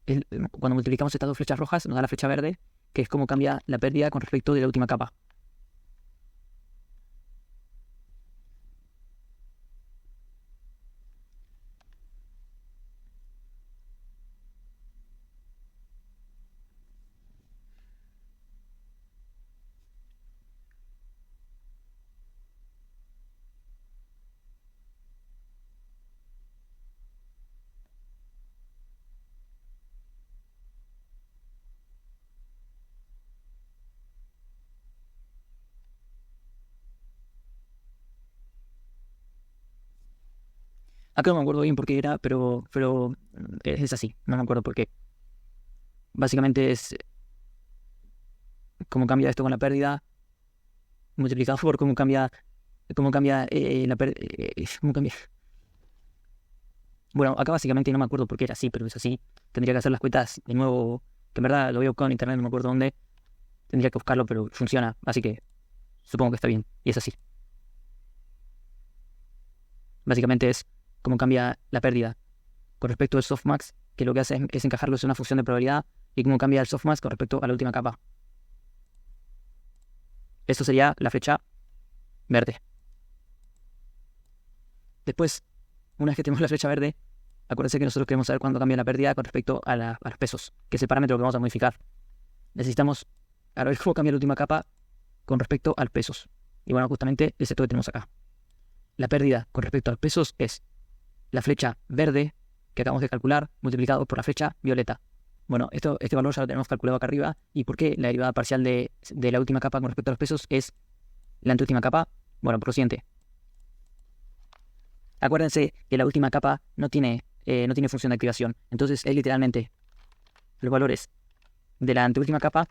Cuando multiplicamos estas dos flechas rojas nos da la flecha verde, que es cómo cambia la pérdida con respecto de la última capa. Acá no me acuerdo bien por qué era, pero es así, no me acuerdo por qué. Básicamente es cómo cambia esto con la pérdida multiplicado por cómo cambia la pérdida. Cómo cambia. Bueno, acá básicamente no me acuerdo por qué era así, pero es así. Tendría que hacer las cuentas de nuevo, que en verdad lo había buscado en internet, no me acuerdo dónde. Tendría que buscarlo, pero funciona, así que supongo que está bien, y es así. Básicamente es cómo cambia la pérdida con respecto al softmax, que lo que hace es encajarlo en una función de probabilidad, y cómo cambia el softmax con respecto a la última capa. Esto sería la flecha verde. Después, una vez que tenemos la flecha verde, acuérdense que nosotros queremos saber cuándo cambia la pérdida con respecto a los pesos, que es el parámetro que vamos a modificar. Necesitamos ver cómo cambia la última capa con respecto a los pesos. Y bueno, justamente es esto que tenemos acá. La pérdida con respecto a los pesos es la flecha verde que acabamos de calcular multiplicado por la flecha violeta. Bueno, este valor ya lo tenemos calculado acá arriba. ¿Y por qué la derivada parcial de la última capa con respecto a los pesos es la anteúltima capa? Bueno, por lo siguiente. Acuérdense que la última capa no tiene función de activación. Entonces es literalmente los valores de la anteúltima capa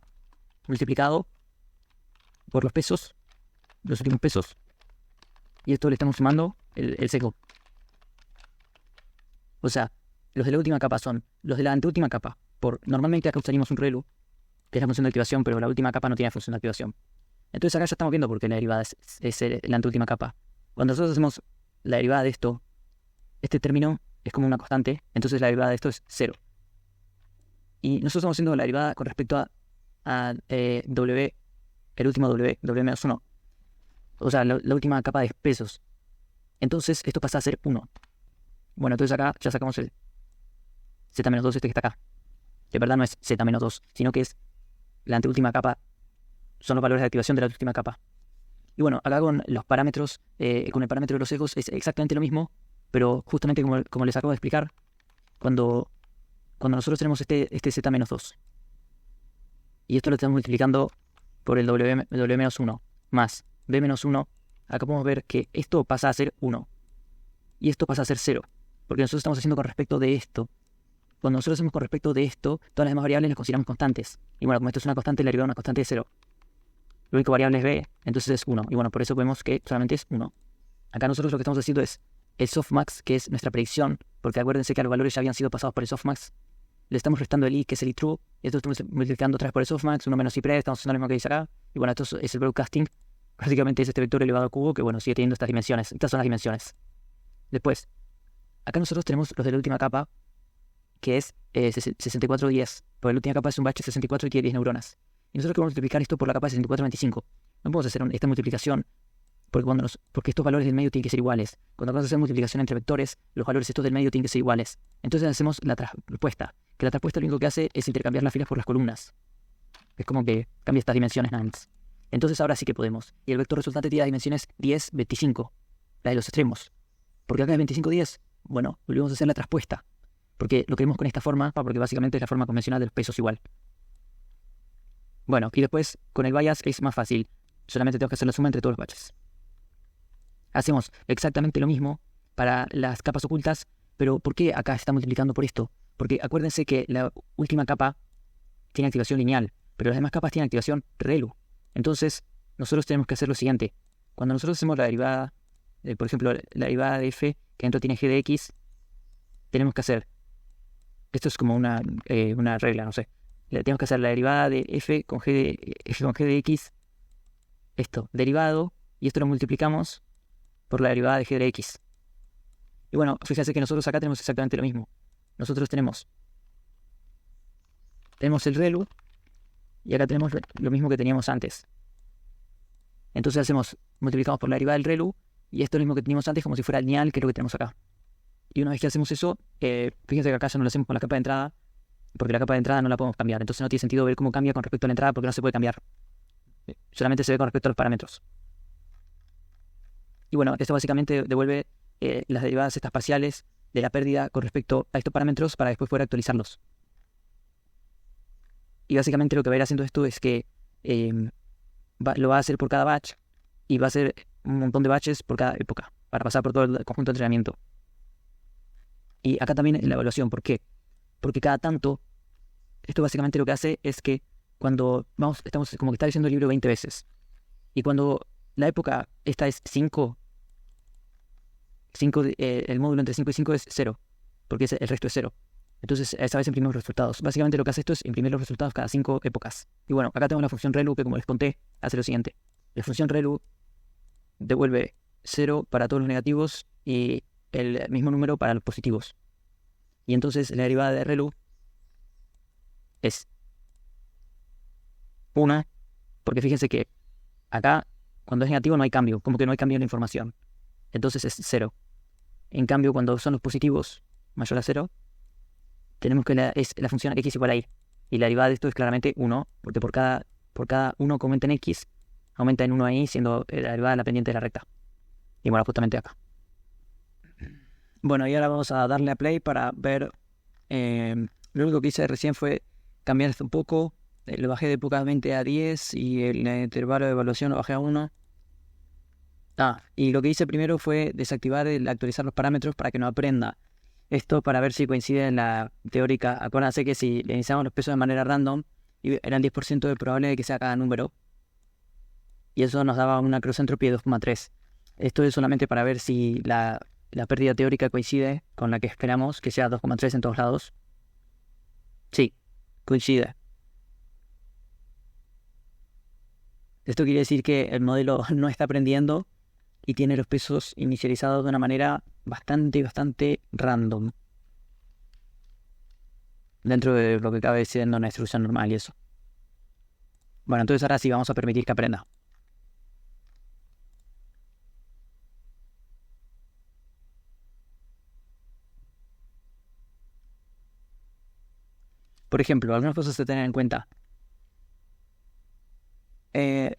multiplicado por los pesos, los últimos pesos. Y esto le estamos sumando el sesgo. O sea, los de la última capa son los de la anteúltima capa. Normalmente acá usaríamos un relu, que es la función de activación, pero la última capa no tiene función de activación. Entonces acá ya estamos viendo por qué la derivada es la anteúltima capa. Cuando nosotros hacemos la derivada de esto, este término es como una constante, entonces la derivada de esto es 0. Y nosotros estamos haciendo la derivada con respecto a W, el último W-1. O sea, la última capa de pesos. Entonces esto pasa a ser 1. Bueno, entonces acá ya sacamos el Z-2, este que está acá. Que en verdad no es Z-2, sino que es la anteúltima capa. Son los valores de activación de la última capa. Y bueno, acá con los parámetros, con el parámetro de los sesgos es exactamente lo mismo, pero justamente como les acabo de explicar, cuando nosotros tenemos este Z-2, y esto lo estamos multiplicando por el W-1 más B-1, acá podemos ver que esto pasa a ser 1, y esto pasa a ser 0, porque nosotros estamos haciendo con respecto de esto. Cuando nosotros hacemos con respecto de esto, todas las demás variables las consideramos constantes. Y bueno, como esto es una constante, le derivada una constante de 0. Lo único variable es B, entonces es 1. Y bueno, por eso vemos que solamente es 1. Acá nosotros lo que estamos haciendo es el softmax, que es nuestra predicción, porque acuérdense que los valores ya habían sido pasados por el softmax. Le estamos restando el i, que es el i true, y esto estamos multiplicando otra vez por el softmax, 1 menos i pre, estamos haciendo lo mismo que dice acá. Y bueno, esto es el broadcasting. Básicamente es este vector elevado al cubo que, bueno, sigue teniendo estas dimensiones. Estas son las dimensiones. Después, acá nosotros tenemos los de la última capa, que es 6410. Porque la última capa es un batch 64 y tiene 10 neuronas. Y nosotros queremos multiplicar esto por la capa de 6425. No podemos hacer esta multiplicación porque estos valores del medio tienen que ser iguales. Cuando vamos a hacer multiplicación entre vectores, los valores estos del medio tienen que ser iguales. Entonces hacemos la traspuesta, que la traspuesta lo único que hace es intercambiar las filas por las columnas. Es como que cambia estas dimensiones nada más. Entonces ahora sí que podemos. Y el vector resultante tiene las dimensiones 10, 25, la de los extremos. ¿Por qué acá es 25, 10? Bueno, volvemos a hacer la traspuesta. Porque lo queremos con esta forma, porque básicamente es la forma convencional de los pesos igual. Bueno, y después con el bias es más fácil. Solamente tengo que hacer la suma entre todos los batches. Hacemos exactamente lo mismo para las capas ocultas, pero ¿por qué acá se está multiplicando por esto? Porque acuérdense que la última capa tiene activación lineal, pero las demás capas tienen activación ReLU. Entonces, nosotros tenemos que hacer lo siguiente. Cuando nosotros hacemos la derivada, por ejemplo, la derivada de f, que dentro tiene g de x, tenemos que hacer, esto es como una regla, no sé, tenemos que hacer la derivada de f con g de x, esto, derivado, y esto lo multiplicamos por la derivada de g de x. Y bueno, fíjense que nosotros acá tenemos exactamente lo mismo. Nosotros tenemos el ReLU, y acá tenemos lo mismo que teníamos antes. Entonces multiplicamos por la derivada del ReLU, y esto es lo mismo que teníamos antes como si fuera lineal, que es lo que tenemos acá. Y una vez que hacemos eso, fíjense que acá ya no lo hacemos con la capa de entrada, porque la capa de entrada no la podemos cambiar. Entonces no tiene sentido ver cómo cambia con respecto a la entrada, porque no se puede cambiar. Solamente se ve con respecto a los parámetros. Y bueno, esto básicamente devuelve las derivadas estas parciales de la pérdida con respecto a estos parámetros para después poder actualizarlos. Y básicamente lo que va a ir haciendo esto es que lo va a hacer por cada batch, y va a hacer un montón de batches por cada época, para pasar por todo el conjunto de entrenamiento. Y acá también en la evaluación, ¿por qué? Porque cada tanto, esto básicamente lo que hace es que cuando estamos como que está leyendo el libro 20 veces, y cuando la época esta es 5, el módulo entre 5 y 5 es 0, porque el resto es 0. Entonces esta vez imprimimos los resultados. Básicamente lo que hace esto es imprimir los resultados cada 5 épocas. Y bueno, acá tengo la función ReLU que, como les conté, hace lo siguiente. La función ReLU devuelve 0 para todos los negativos y el mismo número para los positivos. Y entonces la derivada de ReLU es 1, porque fíjense que acá cuando es negativo no hay cambio, como que no hay cambio en la información. Entonces es 0. En cambio, cuando son los positivos mayor a 0, tenemos que es la función x igual a y. Y la derivada de esto es claramente 1, porque por cada 1 que aumenta en x, aumenta en 1 a y, siendo la derivada de la pendiente de la recta. Y bueno, justamente acá. Bueno, y ahora vamos a darle a play para ver. Lo único que hice recién fue cambiar esto un poco. Lo bajé de época 20 a 10 y el intervalo de evaluación lo bajé a 1. Y lo que hice primero fue desactivar el actualizar los parámetros para que no aprenda. Esto para ver si coincide en la teórica. Acuérdense que si le iniciamos los pesos de manera random, era el 10% de probable de que sea cada número. Y eso nos daba una cross entropy de 2,3. Esto es solamente para ver si la pérdida teórica coincide con la que esperamos, que sea 2,3 en todos lados. Sí, coincide. Esto quiere decir que el modelo no está aprendiendo y tiene los pesos inicializados de una manera bastante random. Dentro de lo que cabe siendo una instrucción normal y eso. Bueno, entonces ahora sí vamos a permitir que aprenda. Por ejemplo, algunas cosas a tener en cuenta.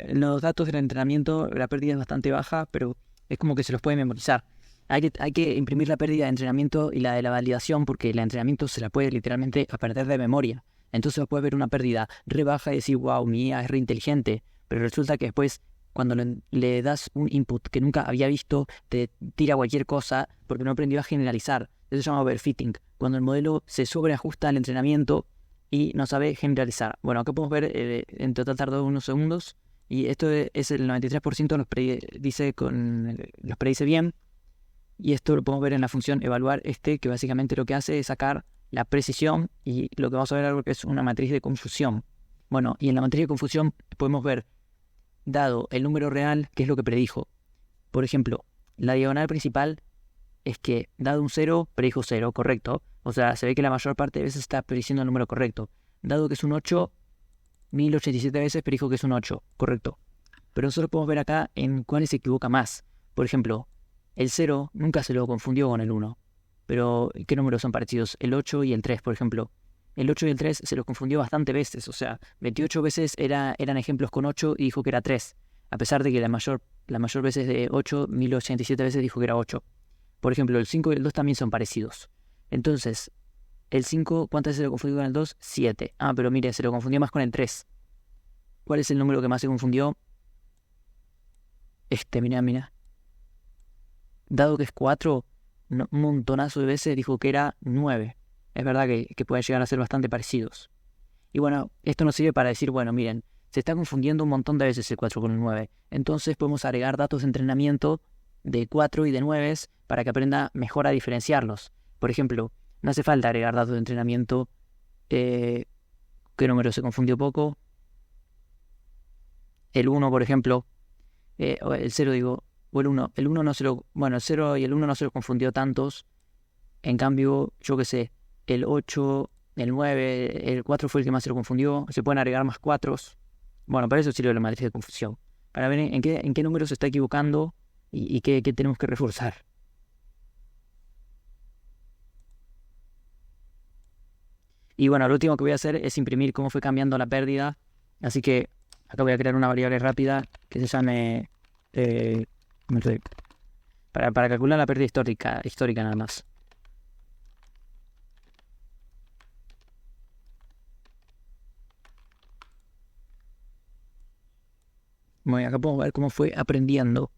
Los datos del entrenamiento, la pérdida es bastante baja, pero es como que se los puede memorizar. Hay que imprimir la pérdida de entrenamiento y la de la validación, porque el entrenamiento se la puede literalmente a perder de memoria. Entonces puede haber una pérdida re baja y decir, wow, mi IA es re inteligente, pero resulta que después, cuando le das un input que nunca había visto, te tira cualquier cosa porque no aprendió a generalizar. Eso se llama overfitting, cuando el modelo se sobreajusta al entrenamiento y no sabe generalizar. Bueno, acá podemos ver, en total tardó unos segundos, y esto es el 93% los predice bien, y esto lo podemos ver en la función evaluar que básicamente lo que hace es sacar la precisión, y lo que vamos a ver algo que es una matriz de confusión. Bueno, y en la matriz de confusión podemos ver, dado el número real, qué es lo que predijo. Por ejemplo, la diagonal principal es que, dado un 0, predijo 0, correcto. O sea, se ve que la mayor parte de veces está prediciendo el número correcto. Dado que es un 8, 1087 veces predijo que es un 8, correcto. pero nosotros podemos ver acá en cuáles se equivoca más. Por ejemplo, el 0 nunca se lo confundió con el 1. Pero, ¿qué números son parecidos? El 8 y el 3, por ejemplo. El 8 y el 3 se los confundió bastante veces. O sea, 28 veces eran ejemplos con 8 y dijo que era 3. A pesar de que la mayor veces de 8, 1087 veces dijo que era 8. Por ejemplo, el 5 y el 2 también son parecidos. Entonces, el 5, ¿cuántas veces se lo confundió con el 2? 7. Ah, pero mire, se lo confundió más con el 3. ¿Cuál es el número que más se confundió? Mira. Dado que es 4, un montonazo de veces dijo que era 9. Es verdad que pueden llegar a ser bastante parecidos. Y bueno, esto nos sirve para decir, bueno, miren, se está confundiendo un montón de veces el 4 con el 9. Entonces podemos agregar datos de entrenamiento de 4 y de 9 para que aprenda mejor a diferenciarlos. Por ejemplo, no hace falta agregar datos de entrenamiento. ¿Qué número se confundió poco? El 1, por ejemplo. O el 0, digo. O el 1. El 1 no se lo... Bueno, el 0 y el 1 no se lo confundió tantos. En cambio, yo qué sé, el 8, el 9, el 4 fue el que más se lo confundió. Se pueden agregar más 4. Bueno, para eso sirve la matriz de confusión. Para ver en qué número se está equivocando y qué tenemos que reforzar. Y bueno, lo último que voy a hacer es imprimir cómo fue cambiando la pérdida. Así que acá voy a crear una variable rápida que se llame... para calcular la pérdida histórica nada más. Bueno, acá podemos ver cómo fue aprendiendo.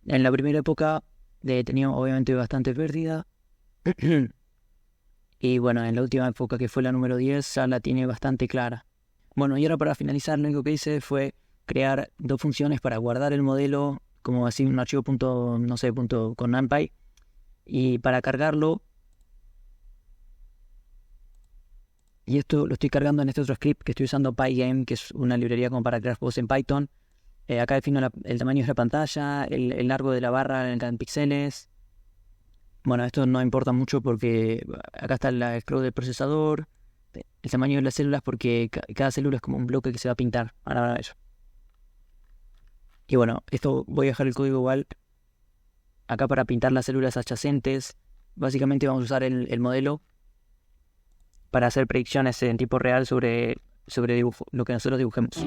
En la primera época tenía obviamente bastante pérdida. Y bueno, en la última época, que fue la número 10, ya la tiene bastante clara. Bueno, y ahora para finalizar, lo único que hice fue crear dos funciones para guardar el modelo, como así un archivo con NumPy. Y para cargarlo, y esto lo estoy cargando en este otro script que estoy usando, Pygame, que es una librería como para crear juegos en Python. Acá defino el tamaño de la pantalla, el largo de la barra en píxeles. Bueno, esto no importa mucho porque acá está el scroll del procesador, el tamaño de las células, porque cada célula es como un bloque que se va a pintar. Ahora van a ver. Y bueno, esto voy a dejar el código igual. Acá para pintar las células adyacentes, básicamente vamos a usar el modelo para hacer predicciones en tiempo real sobre lo que nosotros dibujemos.